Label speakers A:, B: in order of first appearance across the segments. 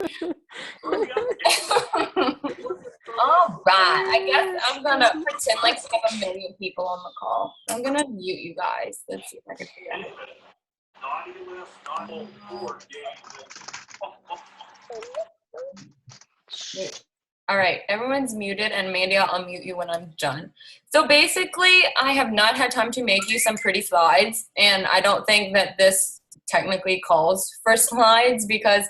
A: All right. I guess I'm gonna pretend like we have a million people on the call. I'm gonna mute you guys. Let's see if I can do that. All right, everyone's muted, and Mandy, I'll unmute you when I'm done. So basically, I have not had time to make you some pretty slides, and I don't think that this technically calls for slides because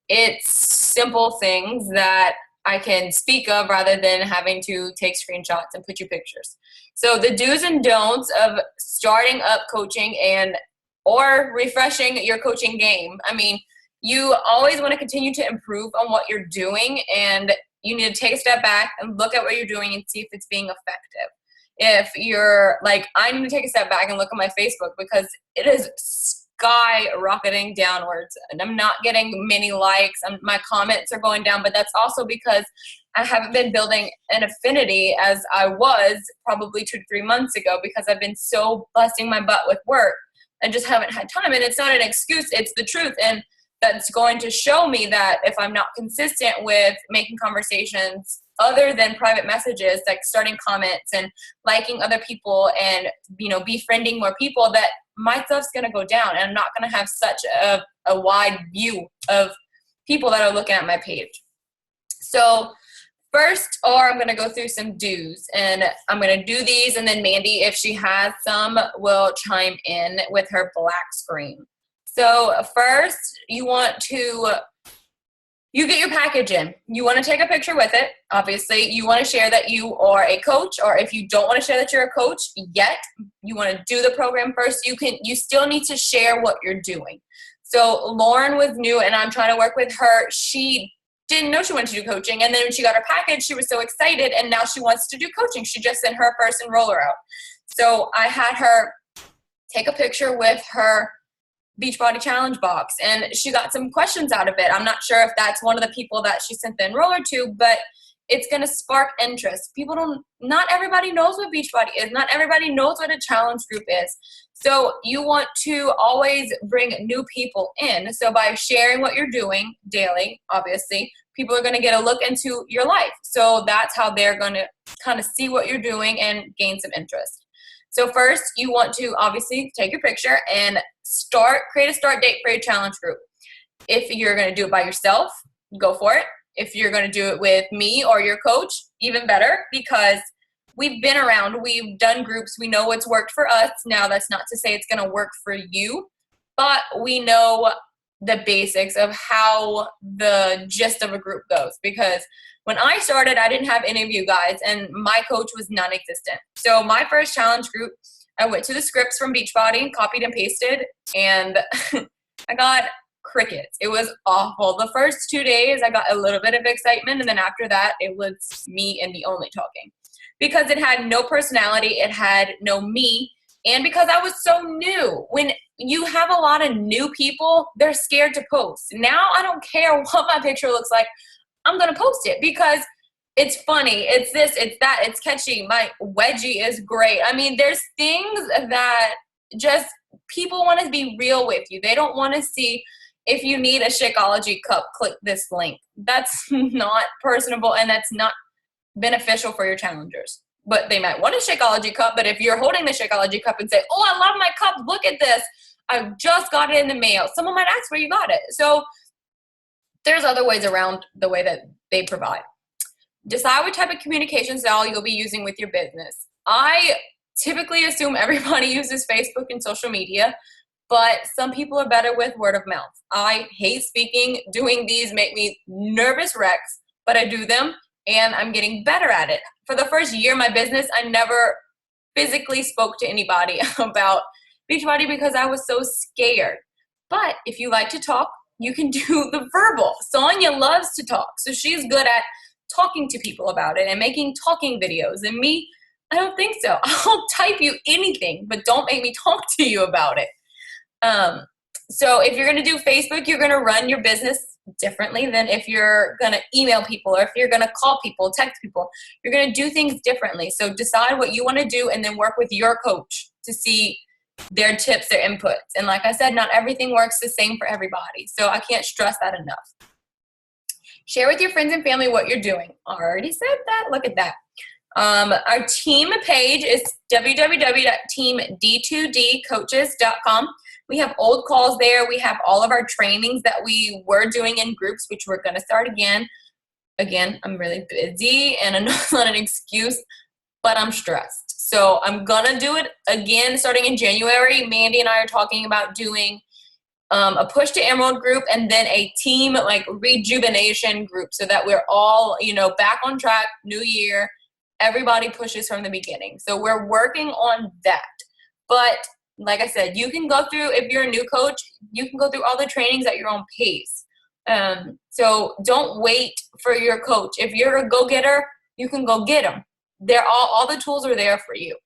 A: it's simple things that I can speak of rather than having to take screenshots and put you pictures. So the do's and don'ts of starting up coaching or refreshing your coaching game. I mean, you always want to continue to improve on what you're doing, and you need to take a step back and look at what you're doing and see if it's being effective. If you're like, I need to take a step back and look at my Facebook because it is skyrocketing downwards and I'm not getting many likes. My comments are going down, but that's also because I haven't been building an affinity as I was probably 2 to 3 months ago because I've been so busting my butt with work and just haven't had time. And it's not an excuse, it's the truth. And that's going to show me that if I'm not consistent with making conversations other than private messages, like starting comments and liking other people and, befriending more people, that my stuff's going to go down and I'm not going to have such a wide view of people that are looking at my page. So I'm going to go through some do's, and I'm going to do these, and then Mandy, if she has some, will chime in with her black screen. So first, you get your package in. You want to take a picture with it. Obviously, you want to share that you are a coach, or if you don't want to share that you're a coach yet, you want to do the program first. You still need to share what you're doing. So Lauren was new, and I'm trying to work with her. She didn't know she wanted to do coaching, and then when she got her package, she was so excited, and now she wants to do coaching. She just sent her first enroller out. So I had her take a picture with her Beachbody challenge box, and she got some questions out of it. I'm not sure if that's one of the people that she sent the enroller to, but it's going to spark interest. Not everybody knows what Beachbody is. Not everybody knows what a challenge group is. So you want to always bring new people in. So by sharing what you're doing daily, obviously, people are going to get a look into your life. So that's how they're going to kind of see what you're doing and gain some interest. So first, you want to obviously take your picture and create a start date for your challenge group. If you're going to do it by yourself, go for it. If you're going to do it with me or your coach, even better, because we've been around, we've done groups, we know what's worked for us. Now, that's not to say it's going to work for you, but we know the basics of how the gist of a group goes, because when I started, I didn't have any of you guys, and my coach was non-existent. So my first challenge group, I went to the scripts from Beachbody, copied and pasted, and I got crickets. It was awful. The first 2 days, I got a little bit of excitement, and then after that, it was me and the only talking. Because it had no personality, it had no me, and because I was so new. When you have a lot of new people, they're scared to post. Now I don't care what my picture looks like. I'm going to post it because it's funny. It's this, it's that, it's catchy. My wedgie is great. I mean, there's things that just people want to be real with you. They don't want to see if you need a Shakeology cup, click this link. That's not personable and that's not beneficial for your challengers. But they might want a Shakeology cup, but if you're holding the Shakeology cup and say, oh, I love my cup, look at this. I just got it in the mail. Someone might ask where you got it. So there's other ways around the way that they provide. Decide what type of communication style you'll be using with your business. I typically assume everybody uses Facebook and social media, but some people are better with word of mouth. I hate speaking. Doing these make me nervous wrecks, but I do them and I'm getting better at it. For the first year of my business, I never physically spoke to anybody about Beachbody because I was so scared. But if you like to talk, you can do the verbal. Sonia loves to talk, so she's good at talking to people about it and making talking videos. And me, I don't think so. I'll type you anything, but don't make me talk to you about it. So if you're going to do Facebook, you're going to run your business differently than if you're going to email people or if you're going to call people, text people. You're going to do things differently. So decide what you want to do and then work with your coach to see their tips, their inputs. And like I said, not everything works the same for everybody. So I can't stress that enough. Share with your friends and family what you're doing. Already said that. Look at that. Our team page is www.teamd2dcoaches.com. We have old calls there. We have all of our trainings that we were doing in groups, which we're going to start again. Again, I'm really busy, and I know it's not an excuse, but I'm stressed. So I'm going to do it again starting in January. Mandy and I are talking about doing a push to Emerald group and then a team like rejuvenation group so that we're all, back on track, new year. Everybody pushes from the beginning. So we're working on that. But like I said, you can go through, if you're a new coach, you can go through all the trainings at your own pace. So don't wait for your coach. If you're a go-getter, you can go get them. They're all the tools are there for you.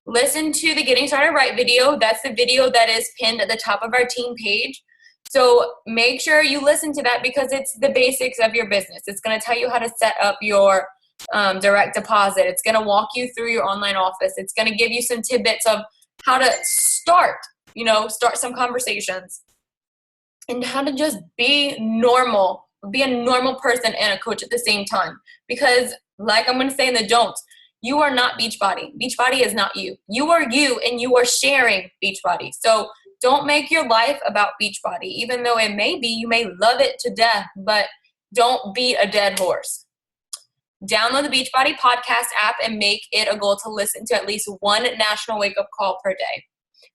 A: Listen to the Getting Started Right video. That's the video that is pinned at the top of our team page. So make sure you listen to that because it's the basics of your business. It's going to tell you how to set up your direct deposit. It's going to walk you through your online office. It's going to give you some tidbits of how to start some conversations and how to just be normal, be a normal person and a coach at the same time. Because like I'm going to say in the don'ts, you are not Beachbody. Beachbody is not you. You are you, and you are sharing Beachbody. So don't make your life about Beachbody, even though it may be, you may love it to death, but don't beat a dead horse. Download the Beachbody podcast app and make it a goal to listen to at least one national wake-up call per day.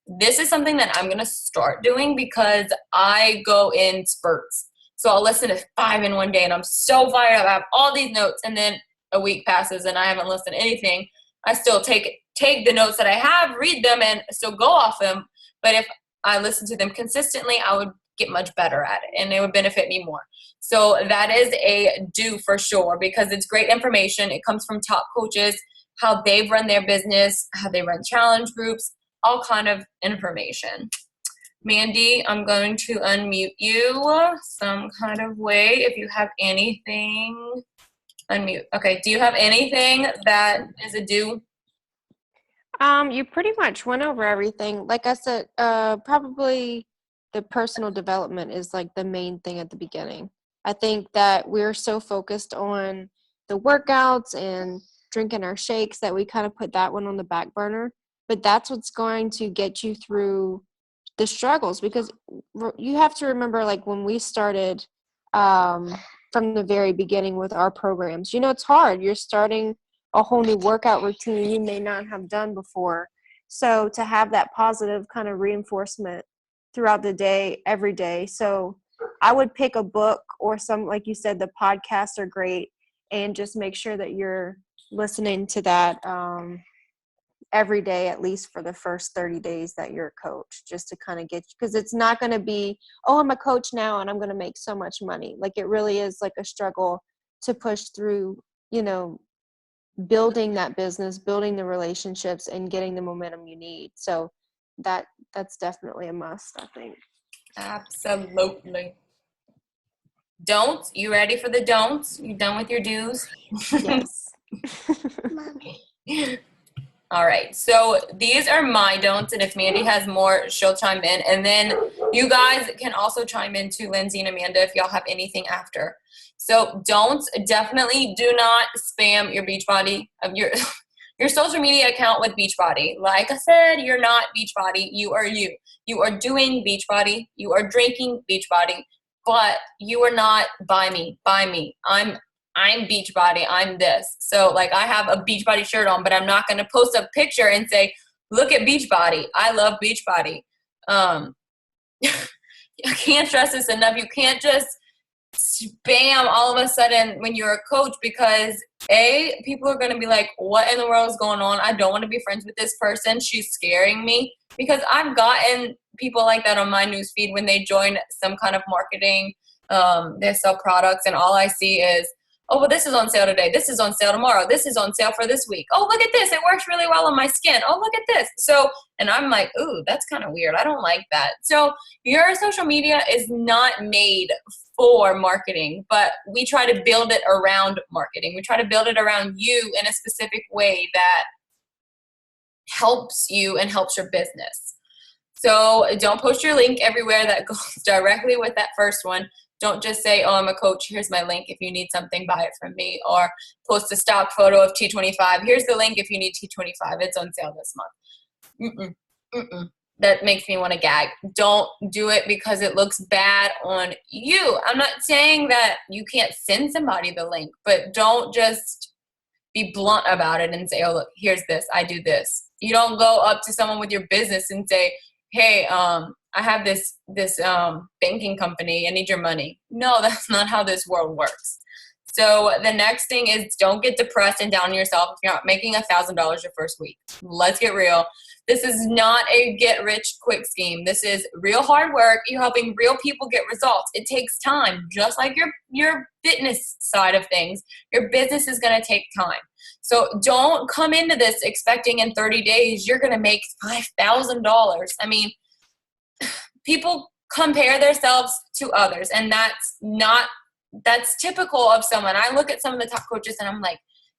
A: This is something that I'm going to start doing because I go in spurts. So I'll listen to 5 in one day, and I'm so fired up. I have all these notes, and then a week passes and I haven't listened to anything. I still take the notes that I have, read them, and still go off them. But if I listen to them consistently, I would get much better at it, and it would benefit me more. So that is a do for sure because it's great information. It comes from top coaches, how they've run their business, how they run challenge groups, all kind of information. Mandy, I'm going to unmute you some kind of way if you have anything. Unmute. Okay. Do you have anything that is a do?
B: You pretty much went over everything. Like I said, probably the personal development is like the main thing at the beginning. I think that we're so focused on the workouts and drinking our shakes that we kind of put that one on the back burner. But that's what's going to get you through the struggles, because you have to remember, like when we started from the very beginning with our programs, it's hard. You're starting a whole new workout routine you may not have done before. So to have that positive kind of reinforcement throughout the day, every day. So I would pick a book or some, like you said, the podcasts are great, and just make sure that you're listening to that every day, at least for the first 30 days that you're a coach, just to kind of get you, because it's not going to be, oh, I'm a coach now and I'm going to make so much money. Like it really is like a struggle to push through, building that business, building the relationships, and getting the momentum you need. So that's definitely a must, I think.
A: Absolutely. Don'ts. You ready for the don'ts? You done with your do's?
B: Yes.
A: All right. So these are my don'ts, and if Mandy has more, she'll chime in. And then you guys can also chime in too, Lindsay and Amanda, if y'all have anything after. So don'ts, definitely do not spam your Beachbody, your social media account with Beachbody. Like I said, you're not Beachbody. You are you. You are doing Beachbody. You are drinking Beachbody. But you are not by me. I'm Beachbody. I'm this. So like I have a Beachbody shirt on, but I'm not going to post a picture and say, look at Beachbody. I love Beachbody. I can't stress this enough. You can't just spam all of a sudden when you're a coach, because people are going to be like, what in the world is going on? I don't want to be friends with this person. She's scaring me. Because I've gotten people like that on my newsfeed when they join some kind of marketing. They sell products, and all I see is, oh, well, this is on sale today. This is on sale tomorrow. This is on sale for this week. Oh, look at this. It works really well on my skin. Oh, look at this. So, and I'm like, ooh, that's kind of weird. I don't like that. So your social media is not made for marketing, but we try to build it around marketing. We try to build it around you in a specific way that helps you and helps your business. So don't post your link everywhere. That goes directly with that first one. Don't just say, oh, I'm a coach, here's my link, if you need something, buy it from me, or post a stock photo of T25, here's the link if you need T25, it's on sale this month. Mm-mm, mm-mm. That makes me want to gag. Don't do it because it looks bad on you. I'm not saying that you can't send somebody the link, but don't just be blunt about it and say, oh, look, here's this, I do this. You don't go up to someone with your business and say, hey, I have this banking company, I need your money. No, that's not how this world works. So the next thing is, don't get depressed and down on yourself if you're not making $1,000 your first week. Let's get real. This is not a get rich quick scheme. This is real hard work. You're helping real people get results. It takes time, just like your fitness side of things. Your business is going to take time. So don't come into this expecting in 30 days you're going to make $5,000. I mean, people compare themselves to others, and that's typical of someone. I look at some of the top coaches and I'm like,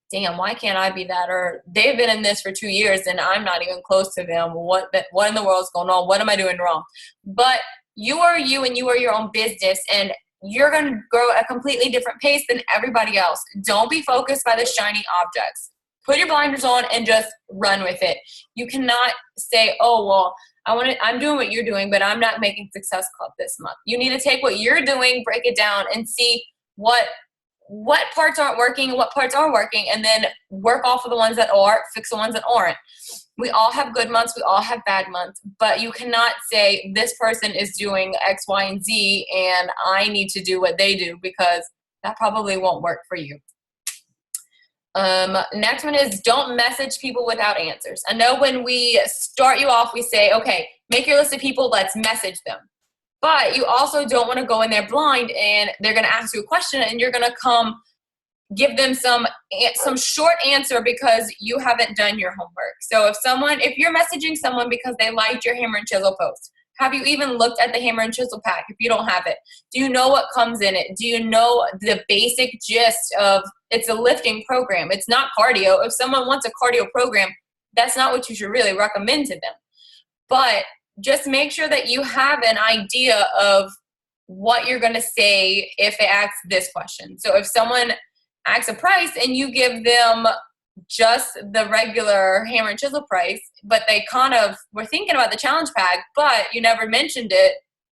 A: damn, why can't I be that? Or they've been in this for 2 years and I'm not even close to them. What in the world's going on? What am I doing wrong? But you are you, and you are your own business, and you're going to grow at a completely different pace than everybody else. Don't be focused by the shiny objects. Put your blinders on and just run with it. You cannot say, oh, well, I'm doing what you're doing, but I'm not making Success Club this month. You need to take what you're doing, break it down, and see what parts aren't working and what parts are working, and then work off of the ones that are, fix the ones that aren't. We all have good months, we all have bad months, but you cannot say this person is doing X, Y, and Z, and I need to do what they do, because that probably won't work for you. Next one is, don't message people without answers. I know when we start you off, we say, okay, make your list of people, let's message them. But you also don't want to go in there blind and they're going to ask you a question and you're going to come give them some short answer because you haven't done your homework. So if you're messaging someone because they liked your hammer and chisel post, have you even looked at the hammer and chisel pack if you don't have it? Do you know what comes in it? Do you know the basic gist of, it's a lifting program. It's not cardio. If someone wants a cardio program, that's not what you should really recommend to them. But just make sure that you have an idea of what you're going to say if they ask this question. So if someone asks a price and you give them just the regular hammer and chisel price, but they kind of were thinking about the challenge pack, but you never mentioned it,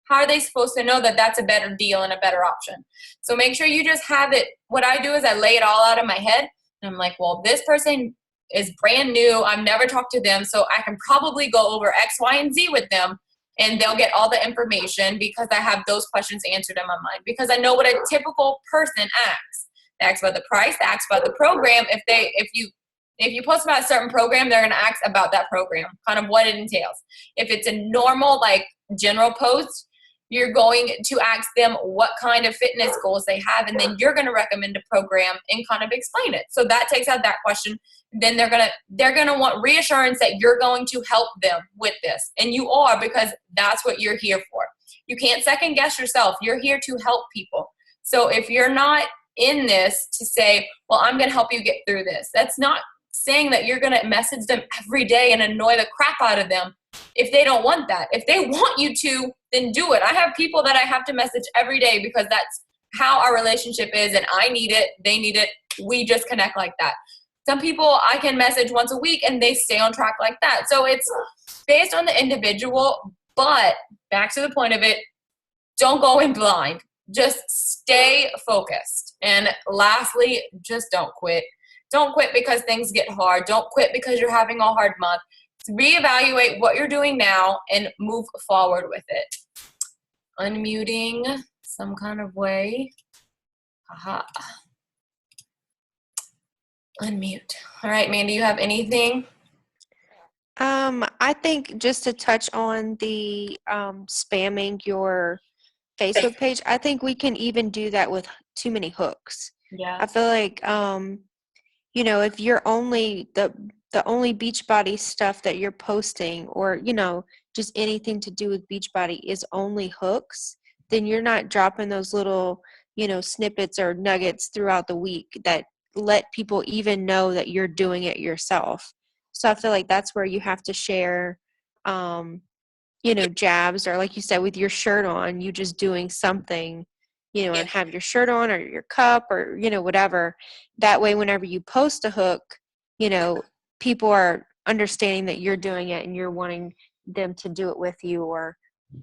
A: how are they supposed to know that that's a better deal and a better option? So make sure you just have it. What I do is I lay it all out in my head, and I'm like, well, this person is brand new. I've never talked to them, so I can probably go over X, Y, and Z with them, and they'll get all the information because I have those questions answered in my mind, because I know what a typical person asks. They ask about the price, they ask about the program. If you post about a certain program, they're going to ask about that program, kind of what it entails. If it's a normal, like, general post, you're going to ask them what kind of fitness goals they have, and then you're going to recommend a program and kind of explain it. So that takes out that question. Then they're gonna want reassurance that you're going to help them with this, and you are, because that's what you're here for. You can't second guess yourself. You're here to help people. So if you're not in this to say, well, I'm going to help you get through this, that's not saying that you're going to message them every day and annoy the crap out of them if they don't want that. If they want you to, then do it. I have people that I have to message every day because that's how our relationship is, and I need it, they need it, we just connect like that. Some people I can message once a week and they stay on track like that. So it's based on the individual, but back to the point of it, don't go in blind. Just stay focused. And lastly, just don't quit. Don't quit because things get hard. Don't quit because you're having a hard month. Reevaluate what you're doing now and move forward with it. Unmuting some kind of way. Aha. Unmute. All right, Mandy, you have anything?
B: I think just to touch on the spamming your Facebook page, I think we can even do that with too many hooks.
A: Yeah.
B: I feel like if you're only the only Beachbody stuff that you're posting, or just anything to do with Beachbody is only hooks, then you're not dropping those little snippets or nuggets throughout the week that let people even know that you're doing it yourself. So I feel like that's where you have to share jabs, or like you said, with your shirt on, you just doing something and have your shirt on or your cup or, whatever. That way, whenever you post a hook, people are understanding that you're doing it and you're wanting them to do it with you or,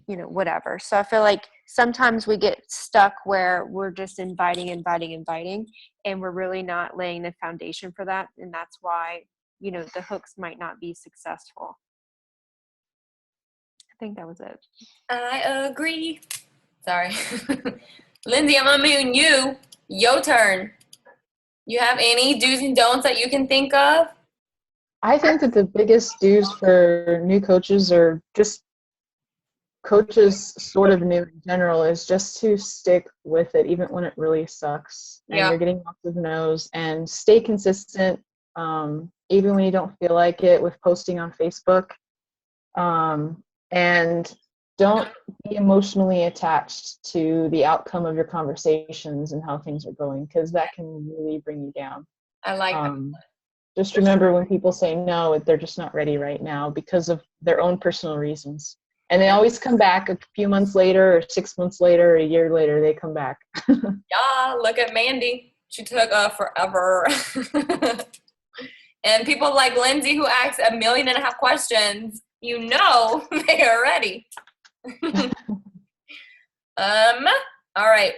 B: whatever. So I feel like sometimes we get stuck where we're just inviting, and we're really not laying the foundation for that. And that's why, the hooks might not be successful. I think that was it.
A: I agree. Sorry. Lindsay, I'm unmuting you. Your turn. You have any do's and don'ts that you can think of?
C: I think that the biggest do's for new coaches or just coaches sort of new in general is just to stick with it even when it really sucks and you're getting lots of no's, and stay consistent even when you don't feel like it with posting on Facebook, and don't be emotionally attached to the outcome of your conversations and how things are going, because that can really bring you down.
A: I like that.
C: Just remember, when people say no, they're just not ready right now because of their own personal reasons. And they always come back a few months later or 6 months later or a year later, they come back.
A: Yeah, look at Mandy. She took forever. And people like Lindsay who asks 1.5 million questions, they are ready. All right.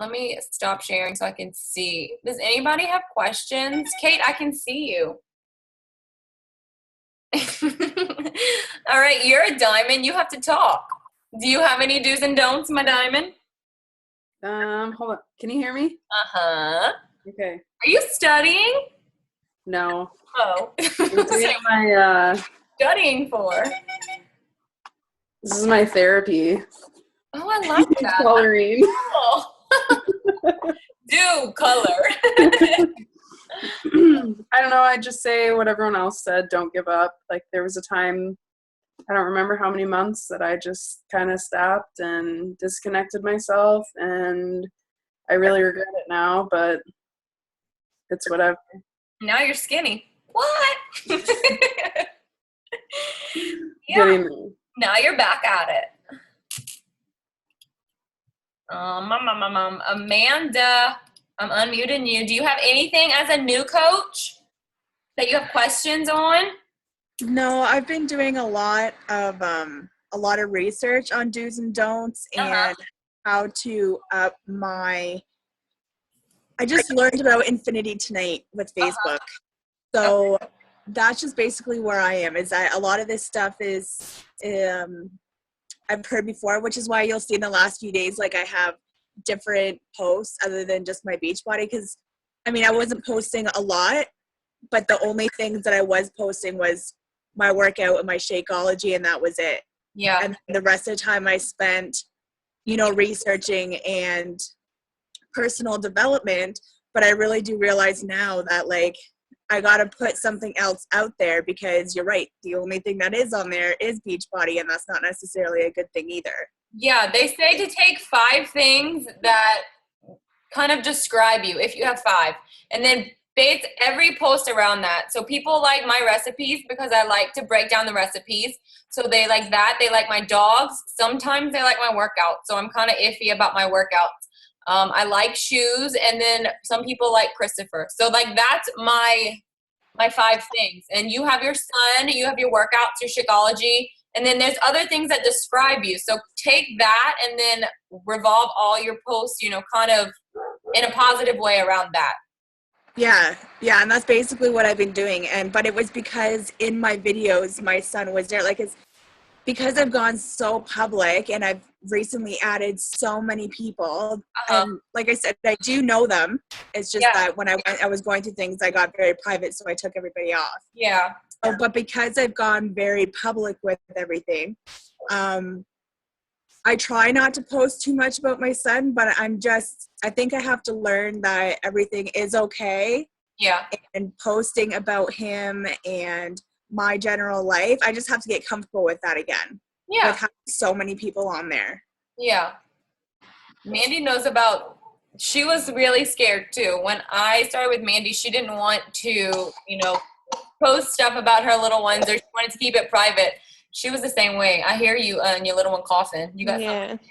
A: Let me stop sharing so I can see. Does anybody have questions? Kate, I can see you. All right, you're a diamond. You have to talk. Do you have any do's and don'ts, my diamond?
D: Hold on. Can you hear me?
A: Uh-huh.
D: Okay.
A: Are you studying?
D: No.
A: Oh. Studying for?
D: This is my therapy.
A: Oh, I like that.
D: Coloring.
A: Oh. Do color.
D: I don't know. I just say what everyone else said. Don't give up. Like, there was a time, I don't remember how many months, that I just kind of stopped and disconnected myself, and I really regret it now, but it's whatever.
A: Now you're skinny. What?
D: Yeah.
A: Now you're back at it. Amanda, I'm unmuting you. Do you have anything as a new coach that you have questions on?
E: No, I've been doing a lot of research on do's and don'ts and how to up my. I just learned about Infinity tonight with Facebook, so that's just basically where I am. Is that a lot of this stuff is I've heard before, which is why you'll see in the last few days, like, I have different posts other than just my Beachbody, because I wasn't posting a lot, but the only things that I was posting was my workout and my Shakeology, and that was it.
A: Yeah.
E: And the rest of the time I spent, researching and personal development. But I really do realize now that, like, I got to put something else out there, because you're right. The only thing that is on there is Beachbody, and that's not necessarily a good thing either.
A: Yeah, they say to take 5 things that kind of describe you, if you have 5, and then base every post around that. So people like my recipes because I like to break down the recipes. So they like that. They like my dogs. Sometimes they like my workouts. So I'm kind of iffy about my workouts. I like shoes, and then some people like Christopher. So, like, that's my 5 things. And you have your son, you have your workouts, your Shakeology, and then there's other things that describe you. So take that and then revolve all your posts, kind of in a positive way around that.
E: Yeah, and that's basically what I've been doing. But it was because in my videos, my son was there. Like, it's because I've gone so public and I've recently added so many people. And like I said, I do know them. It's just that when I was going through things, I got very private, so I took everybody off.
A: Yeah.
E: But because I've gone very public with everything, I try not to post too much about my son, but I think I have to learn that everything is okay.
A: Yeah.
E: And posting about him and my general life, I just have to get comfortable with that again.
A: Yeah.
E: With having so many people on there.
A: Yeah. Mandy knows she was really scared too. When I started with Mandy, she didn't want to, post stuff about her little ones, or she wanted to keep it private. She was the same way. I hear you and your little one coughing. You got
B: Yeah.
A: something?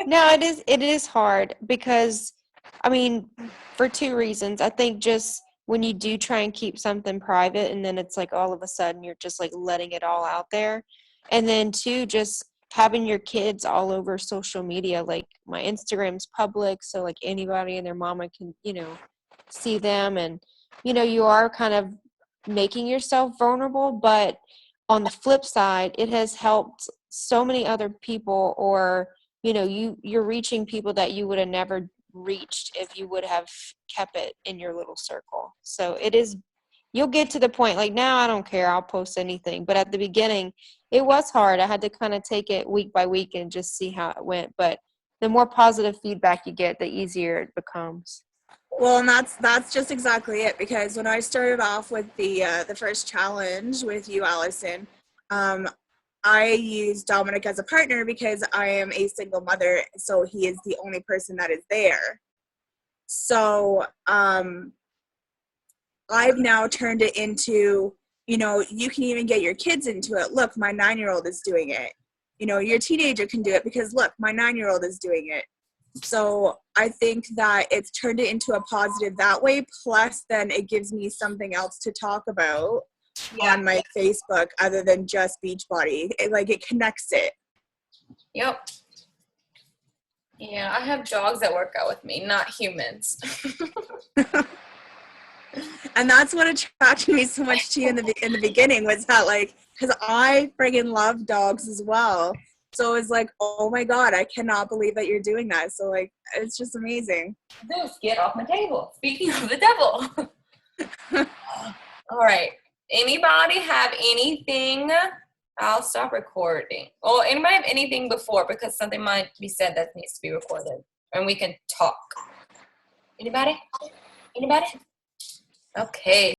B: No, it is hard because, I mean, for two reasons. I think just when you do try and keep something private and then it's like all of a sudden you're just like letting it all out there. And then two, just having your kids all over social media. Like my Instagram's public, so like anybody and their mama can, see them. And, you are kind of making yourself vulnerable, but on the flip side, it has helped so many other people, or you're reaching people that you would have never reached if you would have kept it in your little circle. So you'll get to the point, like now I don't care, I'll post anything, but at the beginning it was hard. I had to kind of take it week by week and just see how it went. But the more positive feedback you get, the easier it becomes.
E: Well, and that's just exactly it, because when I started off with the first challenge with you, Allison, I used Dominic as a partner because I am a single mother, so he is the only person that is there. So I've now turned it into, you can even get your kids into it. Look, my 9-year-old is doing it. Your teenager can do it because look, my 9-year-old is doing it. So I think that it's turned it into a positive that way. Plus, then it gives me something else to talk about on my Facebook other than just Beachbody. It connects it.
A: Yep. Yeah, I have dogs that work out with me, not humans.
E: And that's what attracted me so much to you in the beginning, was that because I friggin' love dogs as well. So it was like, oh my God, I cannot believe that you're doing that. So it's just amazing.
A: Zeus, get off my table. Speaking of the devil. All right. Anybody have anything? I'll stop recording. Oh, anybody have anything before, because something might be said that needs to be recorded and we can talk. Anybody? Okay.